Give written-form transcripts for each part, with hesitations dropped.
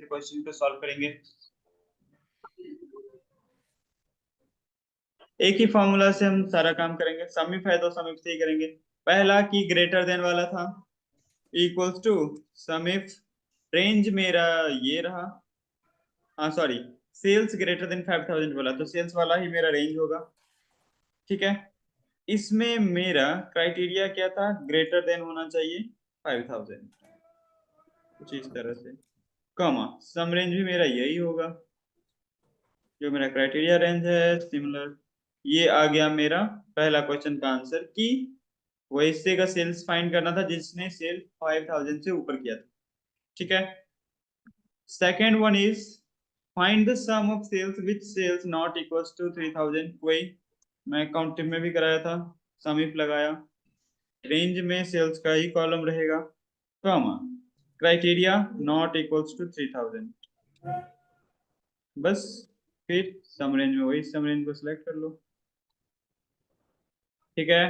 Question को solve करेंगे। एक ही फॉर्मूला से हम सारा काम करेंगे। सम इफ है तो सम इफ से ही करेंगे। पहला की ग्रेटर देन वाला था, equals to sum if range मेरा ये रहा, हाँ सॉरी, सेल्स ग्रेटर देन 5000 बोला तो सेल्स वाला ही मेरा रेंज होगा। ठीक है, इसमें मेरा क्राइटेरिया क्या था, ग्रेटर देन होना चाहिए 5000, कुछ इस तरह से, कॉमा सम रेंज भी मेरा यही होगा जो मेरा क्राइटेरिया रेंज है, सिमिलर। ये आ गया मेरा पहला क्वेश्चन का आंसर कि वो हिस्से का सेल्स फाइंड करना था जिसने सेल 5000 से ऊपर किया था। ठीक है, second one is find the sum of sales which sales not equals to 3000। वही मैं काउंटिंग में भी कराया था, सम इफ लगाया, रेंज में सेल्स का ही कॉलम रहेगा, comma criteria not equals to 3000, बस। फिर सम रेंज में वही सम रेंज को सिलेक्ट कर लो। ठीक है,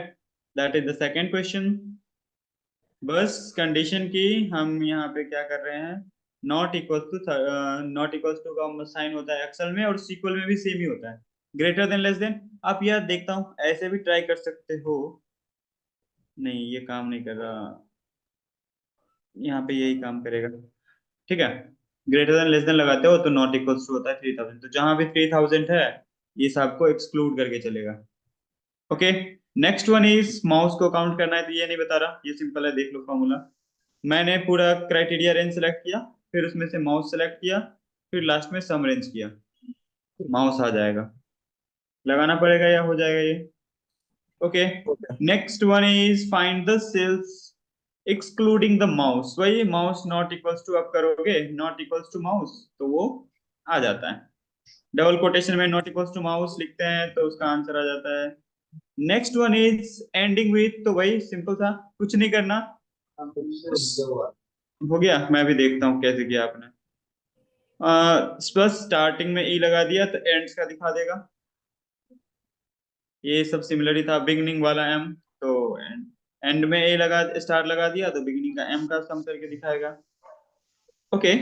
that is the second question. बस कंडीशन की हम यहाँ पे क्या कर रहे हैं, not equal to, not equal to का साइन होता है एक्सेल में और सीक्वल में भी सेम ही होता है, ग्रेटर देन लेस देन। आप यार देखता हूँ ऐसे भी ट्राई कर सकते हो, नहीं ये काम नहीं कर रहा, यहाँ पे यही काम करेगा। ठीक है, ग्रेटर देन लेस देन लगाते हो तो नॉट इक्वल्स टू होता है 3000, तो जहां भी 3000 है ये सबको एक्सक्लूड करके चलेगा। Okay, next one is mouse को काउंट करना है, तो ये नहीं बता रहा, ये सिंपल है, देख लो फॉर्मूला। मैंने पूरा क्राइटेरिया रेंज सेलेक्ट किया, फिर उसमें से माउस सेलेक्ट किया, फिर लास्ट में सम रेंज किया, माउस आ जाएगा, लगाना पड़ेगा या हो जाएगा ये। Okay, next one is find the sales excluding the mouse. वही माउस नॉट इक्वल्स टू आप करोगे, नॉट इक्वल्स टू माउस तो वो आ जाता है, डबल कोटेशन में नॉट इक्वल्स टू माउस लिखते हैं तो उसका आंसर आ जाता है। Next one is ending with, तो वही सिंपल था, कुछ नहीं करना, हो गया। मैं भी देखता हूँ कैसे किया आपने। बस स्टार्टिंग में ई लगा दिया तो एंड्स का दिखा देगा, ये सब सिमिलर ही था, बिगनिंग वाला एम, तो एंड में ए लगा, स्टार लगा दिया तो बिगनिंग का एम का सम करके दिखाएगा। ओके,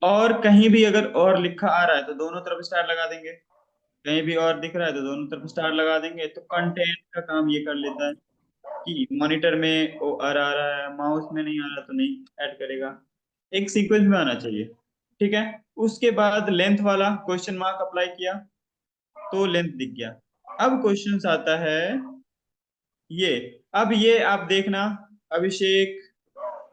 और कहीं भी अगर और लिखा आ रहा है तो दोनों तरफ स्टार लगा देंगे, कहीं भी और दिख रहा है तो दोनों तरफ स्टार लगा देंगे, तो कंटेंट का काम ये कर लेता है कि मॉनिटर में ओ आ रहा है, माउस में नहीं आ रहा तो नहीं ऐड करेगा, एक सीक्वेंस में आना चाहिए। ठीक है, उसके बाद लेंथ वाला क्वेश्चन मार्क अप्लाई किया तो लेंथ दिख गया। अब क्वेश्चन आता है ये, अब ये आप देखना अभिषेक,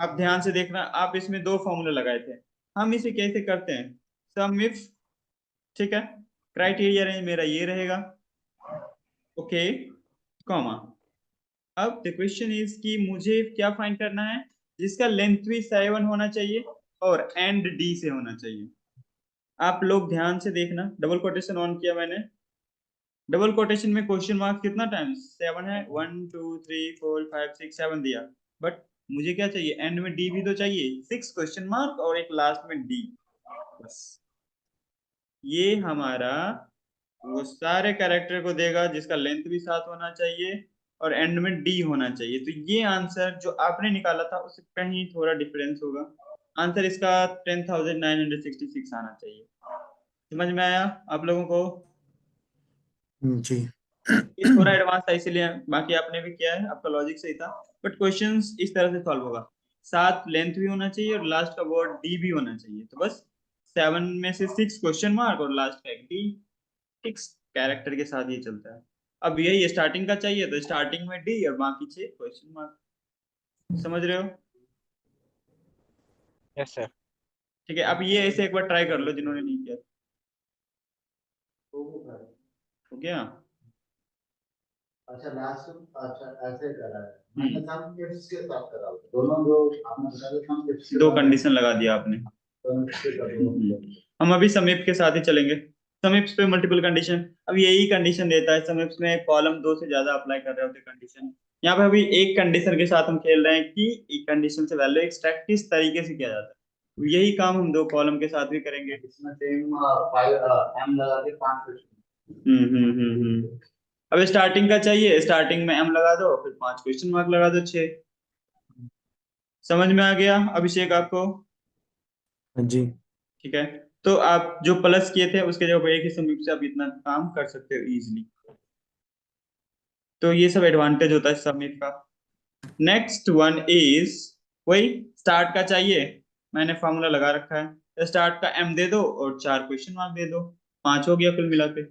आप ध्यान से देखना, आप इसमें दो फॉर्मूले लगाए थे, हम इसे कैसे करते हैं, सम इफ, ठीक है, क्राइटेरिया रेंज मेरा ये रहेगा, ओके, कॉमा, अब द क्वेश्चन इज कि मुझे क्या फाइंड करना है, जिसका लेंथ भी 7 होना चाहिए और एंड डी से होना चाहिए। आप लोग ध्यान से देखना, डबल कोटेशन ऑन किया मैंने, डबल कोटेशन में क्वेश्चन मार्क कितना टाइम्स 7 है, 1 2 3 4 5 6 7 दिया, बट मुझे क्या चाहिए, एंड में डी भी तो चाहिए, 6 क्वेश्चन मार्क और एक लास्ट में डी, बस। ये हमारा वो सारे कैरेक्टर को देगा जिसका लेंथ भी 7 होना चाहिए और एंड में डी होना चाहिए, तो ये आंसर जो आपने निकाला था उससे कहीं थोड़ा डिफरेंस होगा, आंसर इसका 10,966 आना चाहिए। समझ में आया आप लोगों को? जी। ये थोड़ा एडवांस था इसीलिए, बाकी आपने भी किया है, आपका लॉजिक सही था, बट क्वेश्चंस इस तरह से सॉल्व होगा, 7 लेंथ भी होना चाहिए और लास्ट का वर्ड डी भी होना चाहिए, तो बस 7 में से 6 क्वेश्चन मार्क और लास्ट का एक डी, 6 कैरेक्टर के साथ ये चलता है। अब यही स्टार्टिंग का चाहिए तो स्टार्टिंग में डी और बाकी 6 क्वेश्चन मार्क, समझ रहे हो? Yes sir. ठीक है, अब ये ऐसे एक बार ट्राई कर लो जिन्होंने नहीं किया, हो गया? अच्छा लास्ट, अच्छा ऐसे करा है, मैंने सम इफ्स के साथ करा हुआ दोनों, जो आपने बताया सम इफ्स के दो साथ कंडीशन लगा दिया आपने। दोनों इसके साथ। हम अभी समीप के साथ ही चलेंगे, समीप्स पे मल्टीपल कंडीशन, अब यही कंडीशन देता है समीप्स में, कॉलम 2 से ज्यादा अप्लाई कर रहे होते कंडीशन, यहाँ पे अभी एक कंडीशन के साथ हम खेल रहे हैं कि एक कंडीशन से वैल्यू एक्सट्रैक्ट किस तरीके से किया जाता है, तो यही काम हम 2 कॉलम के साथ भी करेंगे। इसमें सेम 5 एम लगा के 5 क्वेश्चन। अब स्टार्टिंग का चाहिए, स्टार्टिंग में एम लगा दो, फिर 5 क्वेश्चन मार्क लगा दो, 6। समझ में आ गया अभिषेक आपको? हाँ जी। ठीक है, तो आप जो प्लस किए थे उसके जगह पर एक ही समीप से आप इतना काम कर सकते हो इजीली। तो ये सब एडवांटेज होता है समीप का। नेक्स्ट वन इज, वही स्टार्ट का चाहिए, मैंने फॉर्मूला लगा रखा है, स्टार्ट का m दे दो और 4 क्वेश्चन मार्क दे दो, 5 हो गया कुल मिला के।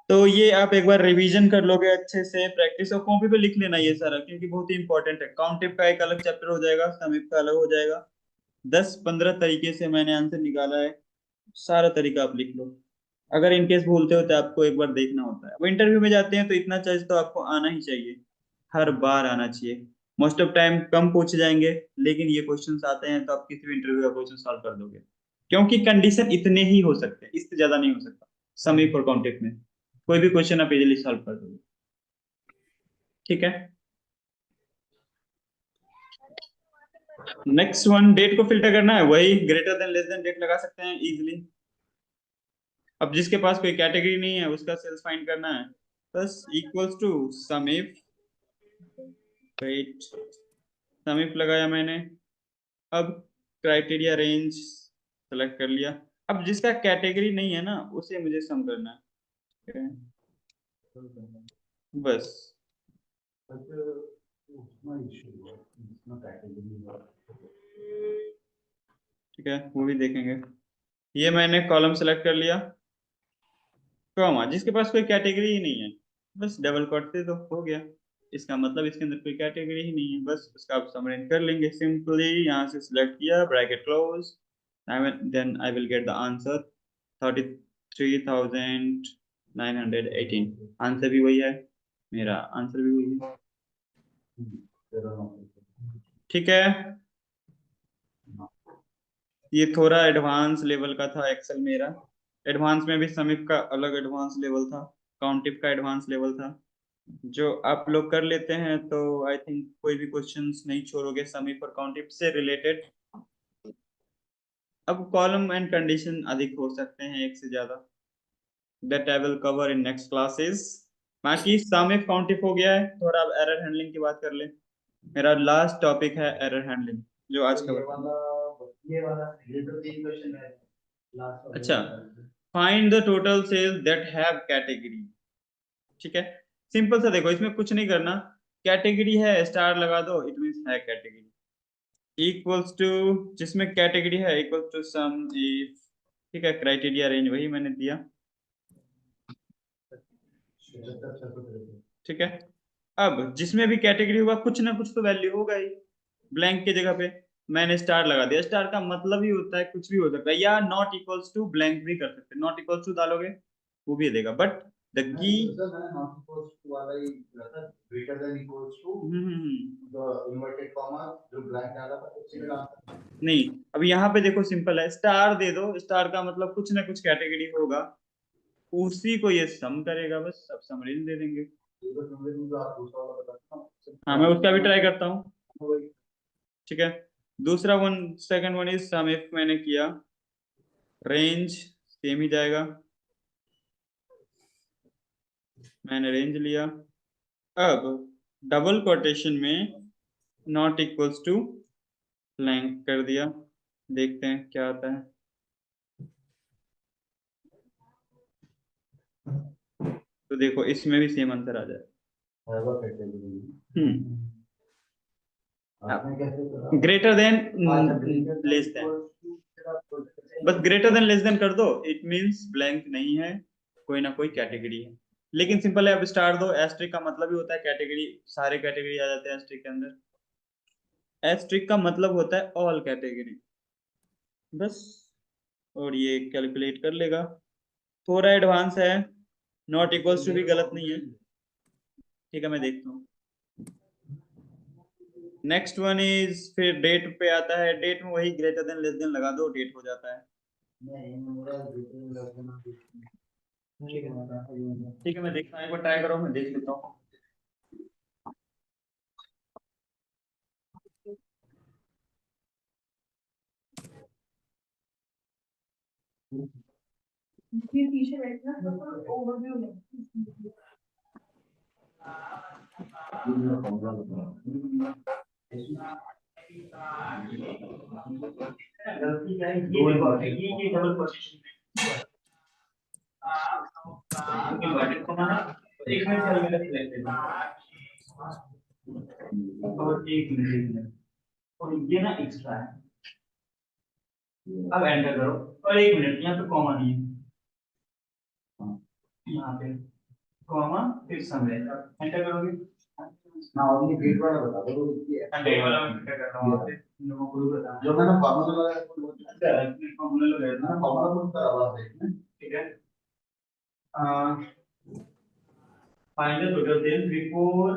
तो ये आप एक बार रिवीजन कर लोगे अच्छे से, प्रैक्टिस और कॉपी पे लिख लेना ये सारा, क्योंकि बहुत ही इंपॉर्टेंट है। काउंटिव का एक अलग चैप्टर हो जाएगा, समीप का अलग हो जाएगा। 10-15 तरीके से मैंने आंसर निकाला है, सारा तरीका आप लिख लो। अगर इनकेस भूलते हो तो आपको एक बार देखना होता है। अब इंटरव्यू में जाते हैं तो इतना चीज तो आपको आना ही चाहिए, हर बार आना चाहिए। मोस्ट ऑफ टाइम कम पूछ जाएंगे, लेकिन ये क्वेश्चंस आते हैं तो आप किसी भी इंटरव्यू का क्वेश्चन सॉल्व कर दोगे, क्योंकि कंडीशन इतने ही हो सकते हैं, इससे ज्यादा नहीं हो सकता। समीप और काउंटिव में कोई भी क्वेश्चन आप इजीली सॉल्व कर दोगे। ठीक है, नेक्स्ट वन, डेट को फिल्टर करना है, वही greater than less than date लगा सकते हैं इजीली। अब जिसके पास कोई कैटेगरी नहीं है उसका सेल्स फाइंड करना है, बस इक्वल्स टू समीप, वेट, समीप लगाया मैंने। अब क्राइटेरिया रेंज सेलेक्ट कर लिया। अब जिसका कैटेगरी नहीं है ना उसे मुझे सम करना है, ठीक है? बस ठीक है, वो भी देखेंगे। ये मैंने कॉलम सेलेक्ट कर लिया, कॉमा, जिसके पास कोई कैटेगरी ही नहीं है बस डबल कोट दे दो, हो गया। इसका मतलब इसके अंदर कोई कैटेगरी ही नहीं है, बस उसका आप समराइज कर लेंगे सिंपली। यहाँ से सिलेक्ट किया, bracket close, then I will get the answer 33,918। Answer भी वही है, मेरा आंसर भी वही है। ठीक है, ये थोड़ा एडवांस लेवल का था एक्सेल मेरा। एडवांस में भी समीप का अलग एडवांस लेवल था, काउंटिव का एडवांस लेवल था। जो आप लोग कर लेते हैं तो आई थिंक कोई भी क्वेश्चंस नहीं छोड़ोगे समीप और काउंटिव से रिलेटेड। अब कॉलम एंड कंडीशन अधिक हो सकते हैं, एक से ज्यादा, that I will cover in next classes. बाकी समीप काउंटिव हो गया है, थोड़ा अब एरर हैंडलिंग की बात कर ले। मेरा लास्ट टॉपिक है एरर हैंडलिंग, जो आज का ये तो 3 क्वेश्चन है लास्ट वाले। अच्छा, find the total sales that have category. ठीक है, सिंपल सा, देखो इसमें कुछ नहीं करना, कैटेगरी है स्टार लगा दो, इट मींस है कैटेगरी। इक्वल्स टू, जिसमें कैटेगरी है इक्वल्स टू सम इफ, ठीक है, क्राइटेरिया रेंज वही मैंने दिया। ठीक है, अब जिसमें भी कैटेगरी होगा कुछ ना कुछ तो वैल्यू होगा ही, ब्लैंक की जगह पे मैंने स्टार लगा दिया। स्टार का मतलब ही होता है कुछ भी हो सकता है, या नॉट इक्वल्स टू ब्लैंक भी कर सकते हैं, नॉट इक्वल्स टू डालोगे वो भी देगा, बट द की मैंने नॉट इक्वल्स टू वाला ही किया था, greater than equals to the inverted comma जो ब्लैंक डाला था उसी में डालता। नहीं, अब यहाँ पे देखो सिंपल है, स्टार दे दो, स्टार का मतलब कुछ ना कुछ कैटेगरी होगा, उसी को ये सम करेगा, बस सब समरीज दे देंगे। हाँ, मैं उसका भी ट्राई करता हूँ। ठीक है, दूसरा one, second one is sum if मैंने किया, रेंज सेम ही जाएगा, मैंने रेंज लिया। अब डबल कोटेशन में नॉट इक्वल्स टू ब्लैंक कर दिया, देखते हैं क्या आता है। तो देखो इसमें भी सेम आंसर आ जाए। ग्रेटर देन लेस देन, बस ग्रेटर देन लेस देन कर दो, इट मींस ब्लैंक नहीं है, कोई ना कोई कैटेगरी है। लेकिन सिंपल है, अब स्टार दो, एस्ट्रिक का मतलब ही होता है कैटेगरी, सारे कैटेगरी आ जाते हैं एस्ट्रिक के अंदर। एस्ट्रिक का मतलब होता है ऑल कैटेगरी, बस। और ये कैलकुलेट कर लेगा, थोड़ा एडवांस है, नॉट इक्वल्स टू भी गलत नहीं है। ठीक है, मैं देखता हूँ। नेक्स्ट वन इज, फिर डेट पे आता है, डेट में वही ग्रेटर देन लेस देन लगा दो, डेट हो जाता है। ठीक है, मैं देखता हूँ, एक बार ट्राई करो, मैं देख लेता हूँ। पीछे बैठना, ओवरव्यू है। गलती क्या है, ये डबल पोजीशन इन्वर्टेड कॉमा है, एक मिनट चल गया सिलेक्टेड और एक मिनट और ये ना एक्स्ट्रा है। अब एंटर करो और एक मिनट यहाँ पे कॉमा नहीं है, यहाँ पे कॉमा फिर सम रहेगा, एंटर करोगे ना और ये डेट वाला बता दो डेट वाला मैं क्या कर रहा हूँ वहाँ पे इन लोगों को भी बताना जो मैंने फॉर्मूला लगाया वो है, फॉर्मूला लगाया था मैंने फॉर्मूला पुट करा हुआ है ठीक है। Find the total sale before,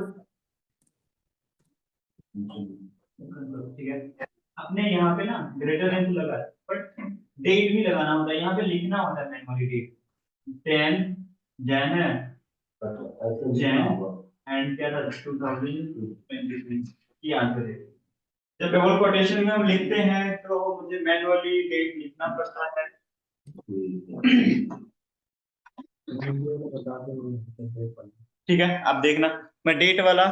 ठीक है। अपने यहाँ पे ना ग्रेटर देन लगा है, बट डेट भी लगाना होता है, यहाँ पे लिखना होता है मैनुअली डेट 10 जैन है, जैन एंड क्या था 2023 की आंसर है। जब डबल कोटेशन में हम लिखते हैं तो मुझे मैनुअली डेट लिखना पड़ता है। ठीक है, आप देखना मैं डेट वाला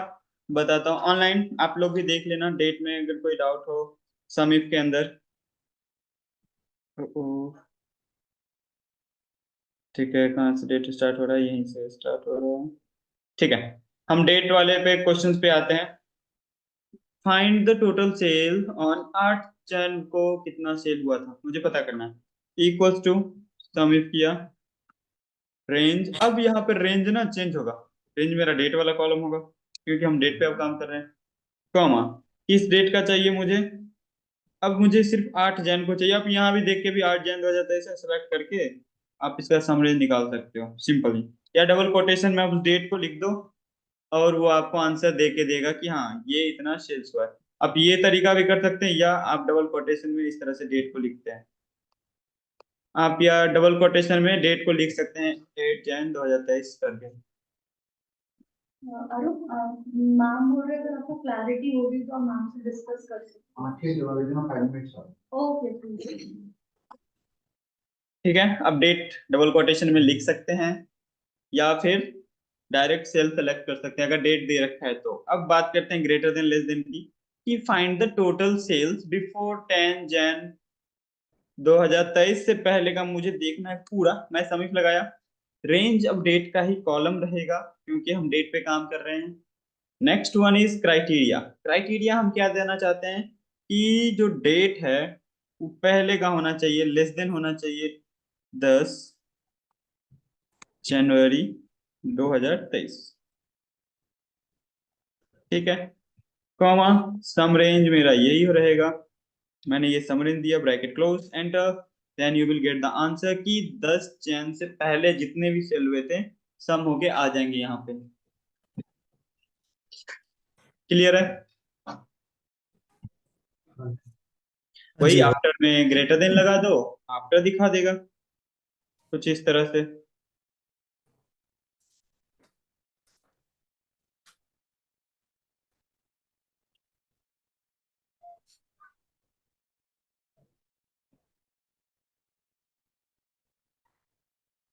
बताता हूँ ऑनलाइन, आप लोग भी देख लेना डेट में अगर कोई डाउट हो समीप के अंदर। ठीक है, कहाँ से डेट स्टार्ट हो रहा है, यहीं से स्टार्ट हो रहा है। ठीक है, हम डेट वाले पे क्वेश्चंस पे आते हैं। Find the total sale on 8 जन को कितना सेल हुआ था मुझे पता करना है। इक्वल्स टू समीप किया रेंज, अब यहाँ पे रेंज ना चेंज होगा, रेंज मेरा डेट वाला कॉलम होगा क्योंकि हम डेट पे अब काम कर रहे हैं, कॉमा किस डेट का चाहिए मुझे। अब मुझे सिर्फ 8 जैन को चाहिए, आप यहाँ भी देख के भी 8 जैन 2023 से सेलेक्ट करके आप इसका समरेंज निकाल सकते हो सिंपली, या डबल कोटेशन में आप उस डेट को लिख दो और वो आपको आंसर दे के देगा कि हाँ ये इतना सेल्स हुआ है। आप ये तरीका भी कर सकते हैं या आप डबल कोटेशन में इस तरह से डेट को लिखते हैं आप, या डबल कोटेशन में डेट को लिख सकते हैं 8 जैन 2023 करके। अरुण, मैम बोल रहे थे आपको क्लैरिटी होगी तो आप मैम से डिस्कस कर सकते हैं। ठीक है, विदिन 5 मिनट्स ओके ठीक है, अब डेट डबल कोटेशन में लिख सकते हैं या फिर डायरेक्ट सेल सेलेक्ट कर सकते हैं अगर डेट दे रखा है तो। अब बात करते हैं ग्रेटर देन लेस देन की, कि find the total sales before 10 Jan 2023 से पहले का मुझे देखना है पूरा। मैं समीप लगाया, रेंज अब डेट का ही कॉलम रहेगा क्योंकि हम डेट पे काम कर रहे हैं। Next one is criteria, criteria हम क्या देना चाहते हैं कि जो डेट है वो पहले का होना चाहिए, लेस देन होना चाहिए 10 जनवरी 2023, ठीक है, कॉमा सम रेंज मेरा यही रहेगा, मैंने ये सम रेंज दिया, bracket close, enter, then you will get the answer कि 10 जैन से पहले जितने भी सेल हुए थे सम होके आ जाएंगे यहाँ पे। क्लियर है? वही जी आफ्टर में ग्रेटर देन लगा दो, आफ्टर दिखा देगा कुछ इस तरह से।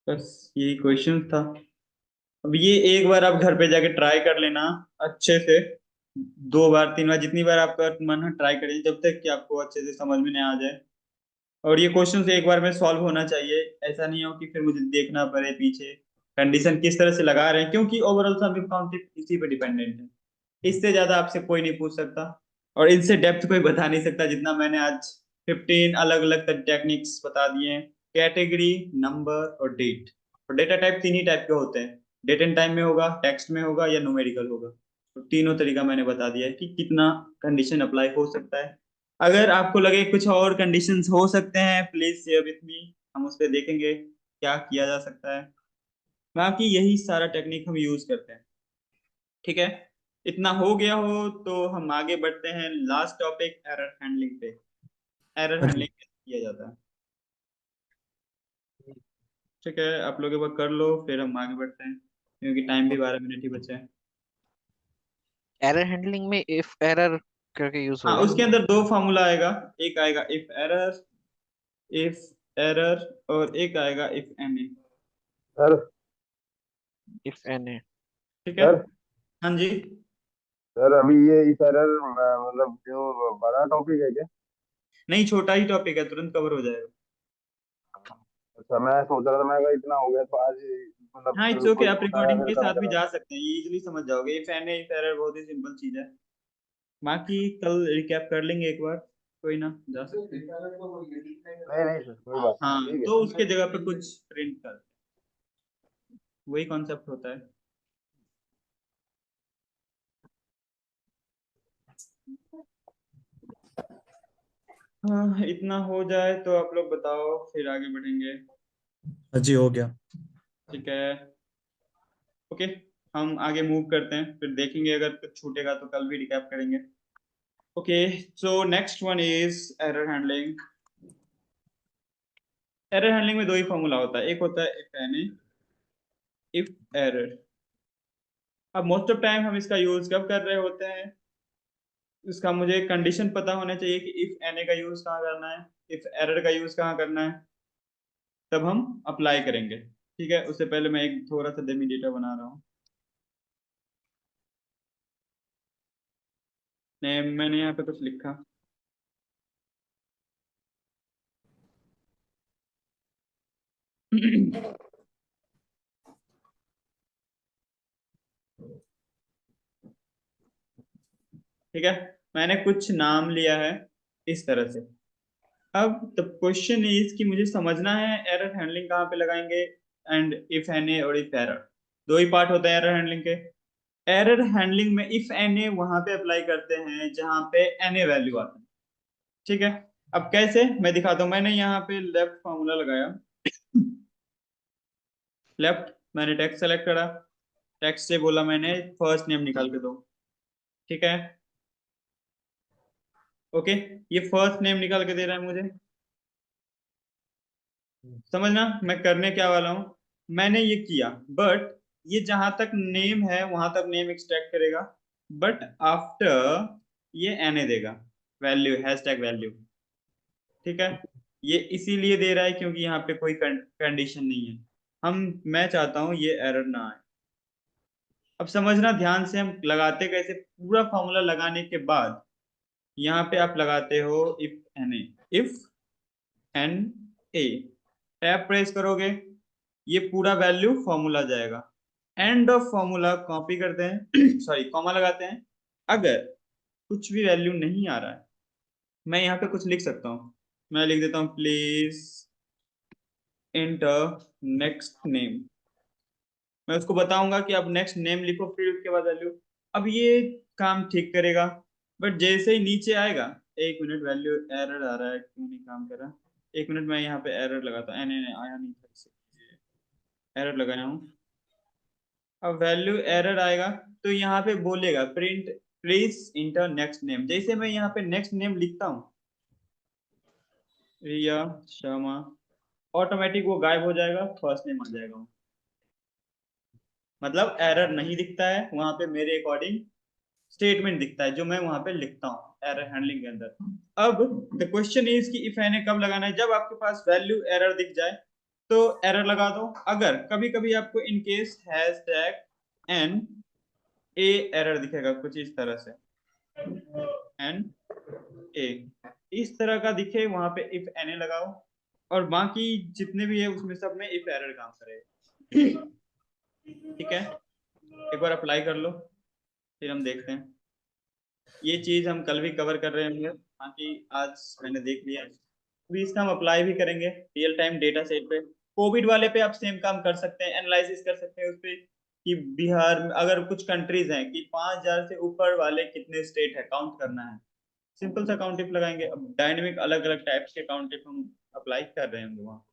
बस यही क्वेश्चन था। अब ये एक बार आप घर पे जाके ट्राई कर लेना अच्छे से, 2 बार 3 बार जितनी बार आपका मन है ट्राई करिए जब तक कि आपको अच्छे से समझ में नहीं आ जाए। और ये क्वेश्चन एक बार में सॉल्व होना चाहिए, ऐसा नहीं हो कि फिर मुझे देखना पड़े पीछे कंडीशन किस तरह से लगा रहे हैं, क्योंकि ओवरऑल सम काउंटिंग इसी पे डिपेंडेंट है। इससे ज्यादा आपसे कोई नहीं पूछ सकता और इनसे डेप्थ कोई बता नहीं सकता जितना मैंने आज 15 अलग अलग टेक्निक्स बता दिए हैं। कैटेगरी, नंबर और डेट, और डेटा टाइप 3 ही टाइप के होते हैं, डेट एंड टाइम में होगा, टेक्स्ट में होगा या न्यूमेरिकल होगा। तो तीनों तरीका मैंने बता दिया है कि कितना कंडीशन अप्लाई हो सकता है। अगर आपको लगे कुछ और कंडीशंस हो सकते हैं प्लीज शेयर विथ मी, हम उस पर देखेंगे क्या किया जा सकता है। बाकी यही सारा टेक्निक हम यूज करते हैं। ठीक है, इतना हो गया हो तो हम आगे बढ़ते हैं लास्ट टॉपिक एरर हैंडलिंग पे। एरर हाँ हैंडलिंग जी। कैसे किया जाता है? ठीक है, आप लोग एक बार कर लो फिर हम आगे बढ़ते हैं क्योंकि टाइम भी 12 मिनट ही बचा है। एरर हैंडलिंग में इफ एरर करके यूज हाँ, होगा। उसके अंदर 2 फार्मूला आएगा, एक आएगा इफ एरर और एक आएगा if any. If N A. ठीक है, हाँ जी। सर अभी ये इस एरर मतलब जो बड़ा टॉपिक है क्या? नहीं, छोटा ही टॉपिक है, तुरंत कवर हो जाएगा। अच्छा, मैं सोच रहा था, मैं कहा इतना हो गया तो आज मतलब हाँ इट्स कल ओके, कोई आप छोटा है रिकॉर्डिंग फिर के कल साथ भी करा। जा सकते हैं, ये इजीली समझ जाओगे। इफ एन इफ एरर बहुत ही सिंपल चीज है। बाकी कल रिकैप कर लेंगे एक बार, कोई ना, जा सकते हैं। नहीं नहीं सर, कोई बात नहीं, हाँ ठीक है। तो उसके जगह पे कुछ प्रिंट कर, वही कॉन्सेप्ट होता है। हाँ इतना हो जाए तो आप लोग बताओ, फिर आगे बढ़ेंगे। हाँ जी, हो गया। ठीक है, ओके, हम आगे मूव करते हैं, फिर देखेंगे अगर कुछ छूटेगा तो कल भी रिकैप करेंगे। Okay, so next one is error handling. Error handling में दो ही फॉर्मूला होता है, एक होता है इफ एनी, इफ एरर। अब मोस्ट ऑफ टाइम हम इसका यूज कब कर रहे होते हैं, इसका मुझे कंडीशन पता होना चाहिए कि इफ एनी का यूज कहाँ करना है, इफ एरर का यूज कहाँ करना है, तब हम अप्लाई करेंगे। ठीक है, उससे पहले मैं एक थोड़ा सा डेमी डेटा बना रहा हूँ। नहीं, मैंने यहाँ पे कुछ लिखा। ठीक है, मैंने कुछ नाम लिया है इस तरह से। अब द क्वेश्चन इज कि मुझे समझना है एरर हैंडलिंग कहाँ पे लगाएंगे, एंड इफ एनी और इफ एरर। दो ही पार्ट होते हैं एरर हैंडलिंग के। एरर हैंडलिंग में इफ एनी वहां पे अप्लाई करते हैं जहां पे एनी वैल्यू आता है। ठीक है, अब कैसे मैं दिखाता हूँ। मैंने यहाँ पे लेफ्ट फॉर्मूला लगाया, लेफ्ट, मैंने टेक्स्ट सेलेक्ट करा, टेक्स्ट से बोला मैंने फर्स्ट नेम निकाल के दो। ठीक है, ओके, ये फर्स्ट नेम निकाल के दे रहा है मुझे। समझना मैं करने क्या वाला हूं, मैंने ये किया, बट ये जहां तक नेम है वहां तक नेम एक्सट्रैक्ट करेगा, बट आफ्टर ये एने देगा, वैल्यू, हैशटैग वैल्यू। ठीक है, ये इसीलिए दे रहा है क्योंकि यहाँ पे कोई कंडीशन नहीं है। मैं चाहता हूं ये एरर ना आए। अब समझना ध्यान से, हम लगाते कैसे, पूरा फॉर्मूला लगाने के बाद यहाँ पे आप लगाते हो if N A, if N A, tab press करोगे, ये पूरा वैल्यू फॉर्मूला जाएगा। एंड ऑफ फॉर्मूला कॉपी करते हैं सॉरी कॉमा लगाते हैं। अगर कुछ भी वैल्यू नहीं आ रहा है, मैं यहाँ पे कुछ लिख सकता हूँ। मैं लिख देता हूँ प्लीज एंटर नेक्स्ट नेम। मैं उसको बताऊंगा कि अब नेक्स्ट नेम लिखो, फिर उसके बाद वैल्यू। अब ये काम ठीक करेगा, बट जैसे ही नीचे आएगा, एक मिनट, वैल्यू एरर आ रहा है, क्यों नहीं काम कर रहा। एक मिनट, मैं यहाँ पे एरर लगाता हूँ, नहीं आया नहीं था, एरर लगाया हूँ। अब वैल्यू एरर आएगा तो यहाँ पे बोलेगा print please inter next name. जैसे मैं यहाँ पे नेक्स्ट नेम लिखता हूँ, रिया शर्मा, ऑटोमेटिक वो गायब हो जाएगा, फर्स्ट नेम आ जाएगा। मतलब एरर नहीं दिखता है वहां पे, मेरे अकॉर्डिंग स्टेटमेंट दिखता है जो मैं वहां पे लिखता हूँ एरर हैंडलिंग के अंदर। अब द क्वेश्चन इज कि इफ एने कब लगाना है, जब आपके पास वैल्यू एरर दिख जाए तो एरर लगा दो। अगर कभी कभी आपको in case hashtag N A error दिखेगा कुछ इस तरह से, एन ए इस तरह का दिखे, वहां पे इफ एने लगाओ, और बाकी जितने भी है उसमें सब में इफ एरर काम करेगा। ठीक है, एक बार अप्लाई कर लो, फिर हम देखते हैं। ये चीज हम कल भी कवर कर रहे होंगे, बाकी आज मैंने देख लिया। अभी इसका हम अप्लाई भी करेंगे रियल टाइम डेटा सेट पे। कोविड वाले पे आप सेम काम कर सकते हैं, एनालिसिस कर सकते हैं उस पे कि बिहार में अगर कुछ कंट्रीज हैं कि 5,000 से ऊपर वाले कितने स्टेट है, काउंट करना है। सिंपल सा काउंट इफ लगाएंगे। अब डायनेमिक अलग अलग टाइप्स के काउंट इफ हम अप्लाई कर रहे होंगे वहाँ,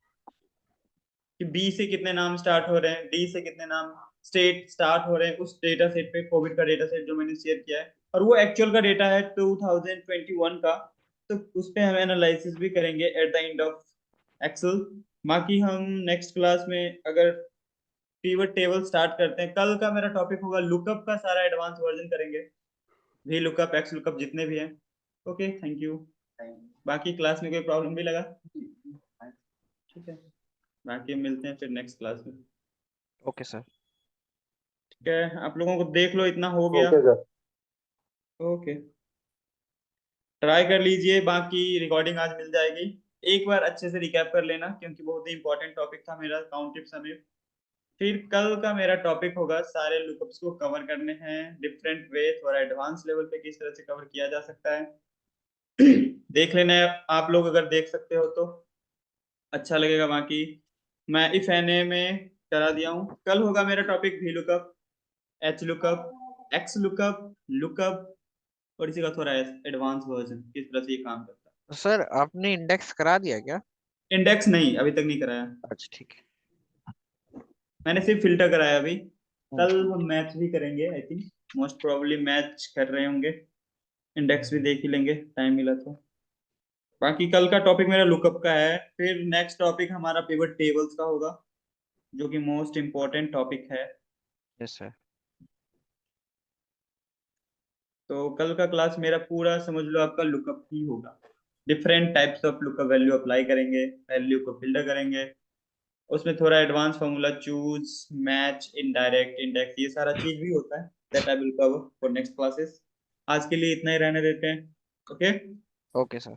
कि बी से कितने नाम स्टार्ट हो रहे हैं, डी से कितने नाम स्टेट स्टार्ट हो रहे हैं, उस डेटा सेट पे, कोविड का डेटा सेट जो मैंने शेयर किया है, और वो एक्चुअल का डेटा है 2021 का। तो उस पे हम एनालिसिस भी करेंगे at the end of Excel. बाकी हम नेक्स्ट क्लास में अगर पिवट टेबल स्टार्ट करते हैं, कल का मेरा टॉपिक होगा लुकअप का, सारा एडवांस वर्जन करेंगे, वी लुकअप एक्स लुकअप जितने भी हैं। Okay, thank you. बाकी क्लास में कोई प्रॉब्लम भी लगा? ठीक है, बाकी हम मिलते हैं फिर नेक्स्ट क्लास में। Okay sir. ठीक है, आप लोगों को देख लो, इतना हो गया। Okay sir. ओके, ट्राई कर लीजिए, बाकी रिकॉर्डिंग आज मिल जाएगी। एक बार अच्छे से रिकैप कर लेना, क्योंकि बहुत ही इंपॉर्टेंट टॉपिक था मेरा काउंटिव समिट। फिर कल का मेरा टॉपिक होगा सारे लुकअप्स को कवर करने हैं डिफरेंट वे, थोड़ा एडवांस लेवल पे किस तरह से कवर किया जा सकता है। देख लेना है, आप लोग अगर देख सकते हो तो अच्छा लगेगा। बाकी मैं इफ एन ए में करा दिया हूँ। कल होगा मेरा topic V lookup, H lookup, x lookup, lookup, और इसी का थोड़ा एडवांस वर्जन किस तरह से ये काम करता तो सर आपने इंडेक्स करा दिया क्या? है। इंडेक्स नहीं, अभी तक नहीं कराया। अच्छा ठीक मैंने सिर्फ फिल्टर कराया अभी। है। कल हम मैच भी करेंगे, I think most probably match कर रहे होंगे। इंडेक्स भी देख ही लेंगे टाइम मिला तो। बाकी कल का टॉपिक मेरा लुकअप का है। फिर नेक्स्ट टॉपिक हमारा पिवट टेबल्स का होगा, जो कि मोस्ट इम्पोर्टेंट टॉपिक है। Yes sir. तो कल का क्लास मेरा पूरा समझ लो आपका लुकअप ही होगा। Different types of lookup value apply करेंगे, वैल्यू को फिल्टर करेंगे, उसमें थोड़ा advance formula choose, match, indirect, index, ये सारा चीज भी होता है। That I will cover for next classes. आज के लिए इतना ही रहने देते हैं। ओके। Okay sir.